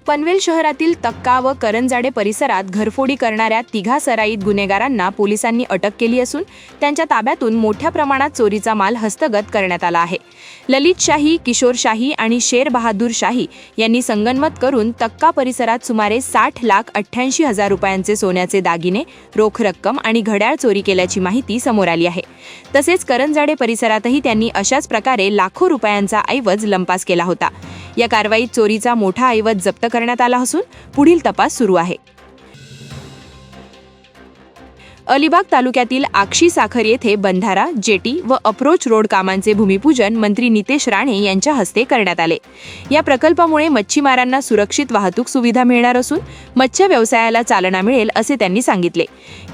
पनवेल शहरातील तक्का व करंजाडे परिसरात घरफोडी करणाऱ्या तिघा सराईत गुन्हेगारांना पोलिसांनी अटक केली असून त्यांच्या ताब्यातून मोठ्या प्रमाणात चोरीचा माल हस्तगत करण्यात आला आहे। ललित शाही, किशोर शाही आणि शेर बहादूर शाही यांनी संगनमत करून तक्का परिसरात सुमारे 60,88,000 रुपयांचे सोन्याचे दागिने, रोख रक्कम आणि घड्याळ चोरी केल्याची माहिती समोर आली आहे। तसेच करंजाडे परिसरातही त्यांनी अशाच प्रकारे लाखो रुपयांचा ऐवज लंपास केला होता। या कारवाईत चोरीचा मोठा ऐवज जप्त करण्यात आला असून पुढील तपास सुरू आहे। अलिबाग तालुक्यातील आक्षी साखर येथे बंधारा, जेटी व अप्रोच रोड कामांचे भूमिपूजन मंत्री नितेश राणे यांच्या हस्ते करण्यात आले। या प्रकल्पामुळे मच्छीमारांना सुरक्षित वाहतूक सुविधा मिळणार असून मत्स्य व्यवसायाला चालना मिळेल असे त्यांनी सांगितले।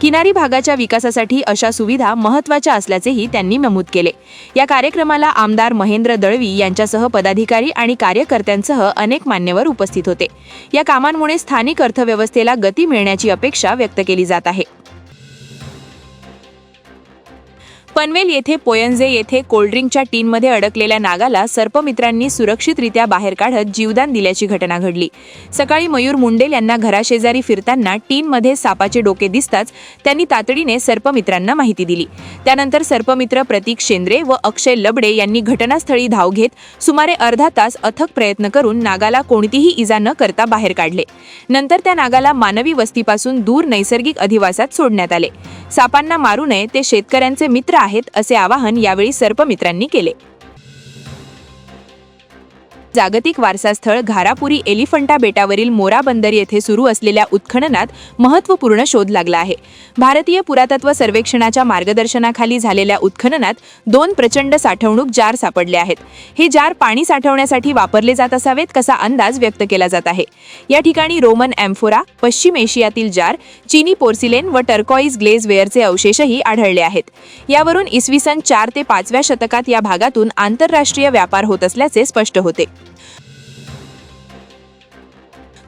किनारी भागाच्या विकासासाठी अशा सुविधा महत्त्वाच्या असल्याचेही त्यांनी नमूद केले। या कार्यक्रमाला आमदार महेंद्र दळवी यांच्यासह पदाधिकारी आणि कार्यकर्त्यांसह अनेक मान्यवर उपस्थित होते। या कामांमुळे स्थानिक अर्थव्यवस्थेला गती मिळण्याची अपेक्षा व्यक्त केली जात आहे। पनवेल येथे पोयंजे येथे कोल्ड्रिंकच्या टीनमध्ये अडकलेल्या नागाला सर्पमित्रांनी सुरक्षितरित्या बाहेर काढत जीवदान दिल्याची घटना घडली। सकाळी मयूर मुंडेल यांना घराशेजारी फिरताना टीनमध्ये सापाचे डोके दिसताच त्यांनी तातडीने सर्पमित्रांना माहिती दिली। त्यानंतर सर्पमित्र प्रतीक शेंद्रे व अक्षय लबडे यांनी घटनास्थळी धाव घेत सुमारे अर्धा तास अथक प्रयत्न करून नागाला कोणतीही इजा न करता बाहेर काढले। नंतर त्या नागाला मानवी वस्तीपासून दूर नैसर्गिक अधिवासात सोडण्यात आले। सापांना मारू नये, ते शेतकऱ्यांचे मित्र आहेत असे आवाहन यावेळी सर्पमित्रांनी केले। जागतिक वारसास्थळ घारापुरी एलिफंटा बेटावरील मोरा बंदर येथे सुरू असलेल्या उत्खननात महत्त्वपूर्ण शोध लागला आहे। भारतीय पुरातत्व सर्वेक्षणाच्या मार्गदर्शनाखाली झालेल्या उत्खननात 2 प्रचंड साठवणूक जार सापडले आहेत। हे जार पाणी साठवण्यासाठी वापरले जात असावेत कसा अंदाज व्यक्त केला जात आहे। या ठिकाणी रोमन एम्फोरा, पश्चिम एशियातील जार, चीनी पोर्सिलेन व टर्कॉइज ग्लेझवेअरचे अवशेषही आढळले आहेत। यावरून इसवी सन 4 ते 5व्या शतकात या भागातून आंतरराष्ट्रीय व्यापार होत असल्याचे स्पष्ट होते।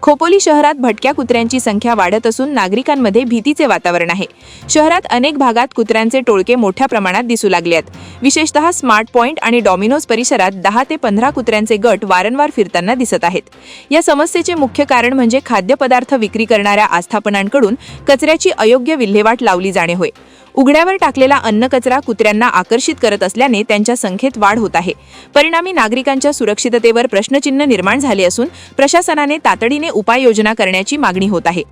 खोपोली शहरात भटक्या कुत्र्यांची संख्या वाढत असून नागरिकांमध्ये भीतीचे वातावरण आहे। शहरात अनेक भागात कुत्र्यांचे टोळके मोठ्या प्रमाणात दिसू लागले आहेत। विशेषतः स्मार्ट पॉइंट आणि डॉमिनोज परिसरात 10 ते 15 कुत्र्यांचे गट वारंवार फिरताना दिसत आहेत। या समस्येचे मुख्य कारण म्हणजे खाद्यपदार्थ विक्री करणाऱ्या आस्थापनांकडून कचऱ्याची अयोग्य विल्हेवाट लावली जाणे होय। उघड्यावर टाकलेला अन्न कचरा कुत्र्यांना आकर्षित करत असल्याने त्यांच्या संख्येत वाढ होत आहे। परिणामी नागरिकांच्या सुरक्षिततेवर प्रश्नचिन्ह निर्माण झाले असून प्रशासनाने तातडीने उपाययोजना करण्याची मागणी होत आहे।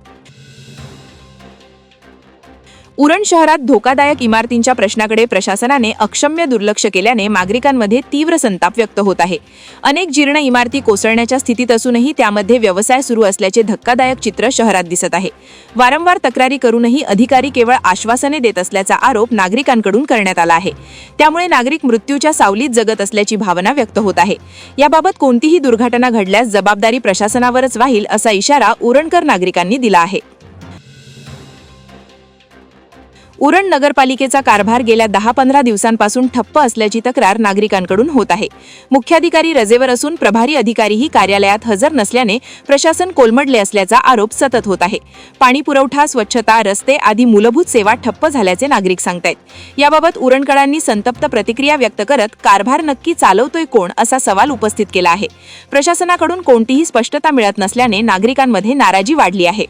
उरण शहरात धोकादायक इमारतींच्या प्रश्नाकडे प्रशासनाने अक्षम्य दुर्लक्ष केल्याने नागरिकांमध्ये तीव्र संताप व्यक्त होत आहे। अनेक जीर्ण इमारती कोसळण्याच्या स्थितीत असूनही त्यामध्ये व्यवसाय सुरू असल्याचे धक्कादायक चित्र शहरात दिसत आहे। वारंवार तक्रारी करूनही अधिकारी केवळ आश्वासने देत असल्याचा आरोप नागरिकांकडून करण्यात आला आहे। त्यामुळे नागरिक मृत्यूच्या सावलीत जगत असल्याची भावना व्यक्त होत आहे। याबाबत कोणतीही दुर्घटना घडल्यास जबाबदारी प्रशासनावरच राहील असा इशारा उरणकर नागरिकांनी दिला आहे। उरण नगरपालिकेचा कारभार गेल्या 10-15 दिवसांपासून ठप्प असल्याची तक्रार नागरिकांकडून होत आहे। मुख्याधिकारी रजेवर असून प्रभारी अधिकारीही कार्यालयात हजर नसल्याने प्रशासन कोलमडले असल्याचा आरोप सतत होत आहे। पाणी पुरवठा, स्वच्छता, रस्ते आदी मूलभूत सेवा ठप्प झाल्याचे नागरिक सांगतायत। याबाबत उरणकरांनी संतप्त प्रतिक्रिया व्यक्त करत कारभार नक्की चालवतोय कोण असा सवाल उपस्थित केला आहे। प्रशासनाकडून कोणतीही स्पष्टता मिळत नसल्याने नागरिकांमध्ये नाराजी वाढली आहे।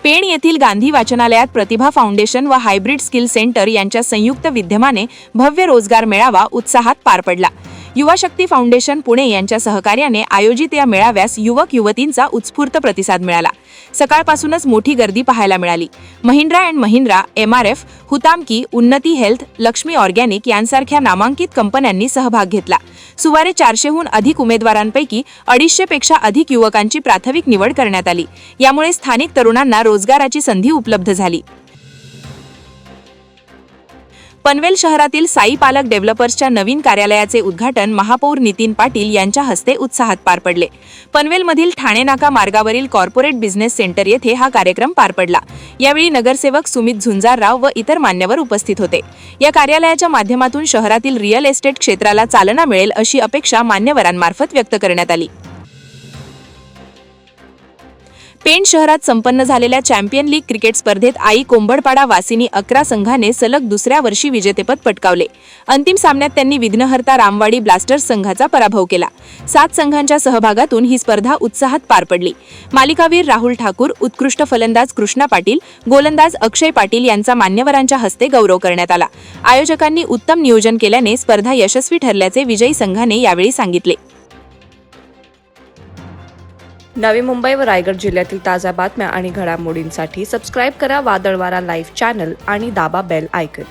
पेण येथील गांधी वाचनालयात प्रतिभा फाउंडेशन व हायब्रिड स्किल सेंटर यांच्या संयुक्त विद्यमाने भव्य रोजगार मेळावा उत्साहात पार पडला। युवा शक्ती फाउंडेशन पुणे यांच्या सहकार्याने आयोजित या मेळाव्यास युवक युवतींचा उत्स्फूर्त प्रतिसाद मिळाला। सकाळपासूनच मोठी गर्दी पाहायला मिळाली। महिंद्रा अँड महिंद्रा, MRF, हुतामकी, उन्नती हेल्थ, लक्ष्मी ऑर्गॅनिक यांसारख्या नामांकित कंपन्यांनी सहभाग घेतला। सुमारे 400हून अधिक उमेदवारांपैकी 250 पेक्षा अधिक युवकांची प्राथमिक निवड करण्यात आली। यामुळे स्थानिक तरुणांना रोजगाराची संधी उपलब्ध झाली। पनवेल शहरातील साई पालक डेव्हलपर्सच्या नवीन कार्यालयाचे उद्घाटन महापौर नितीन पाटील यांच्या हस्ते उत्साहात पार पडले। पनवेलमधील ठाणे नाका मार्गावरील कॉर्पोरेट बिझनेस सेंटर येथे हा कार्यक्रम पार पडला। यावेळी नगरसेवक सुमित झुंजारराव व इतर मान्यवर उपस्थित होते। या कार्यालयाच्या माध्यमातून शहरातील रिअल एस्टेट क्षेत्राला चालना मिळेल अशी अपेक्षा मान्यवरांमार्फत व्यक्त करण्यात आली। पेण शहरात संपन्न झालेल्या चॅम्पियन लीग क्रिकेट स्पर्धेत आई कोंबडपाडा वासिनी 11 संघाने सलग दुसऱ्या वर्षी विजेतेपद पटकावले. अंतिम सामन्यात त्यांनी विघ्नहर्ता रामवाडी ब्लास्टर्स संघाचा पराभव केला. 7 संघांच्या सहभागातून ही स्पर्धा उत्साहात पार पडली. मालिकावीर राहुल ठाकूर, उत्कृष्ट फलंदाज कृष्णा पाटील, गोलंदाज अक्षय पाटील यांचा मान्यवरांच्या हस्ते गौरव करण्यात आला. आयोजकांनी उत्तम नियोजन केल्याने स्पर्धा यशस्वी ठरल्याचे विजयी संघाने यावेळी सांगितले. नवी मुंबई व रायगड जिल्ह्यातील ताज्या बातम्या आणि घडामोडींसाठी सबस्क्राईब करा वादळवारा लाईव्ह चॅनल आणि दाबा बेल आयकॉन.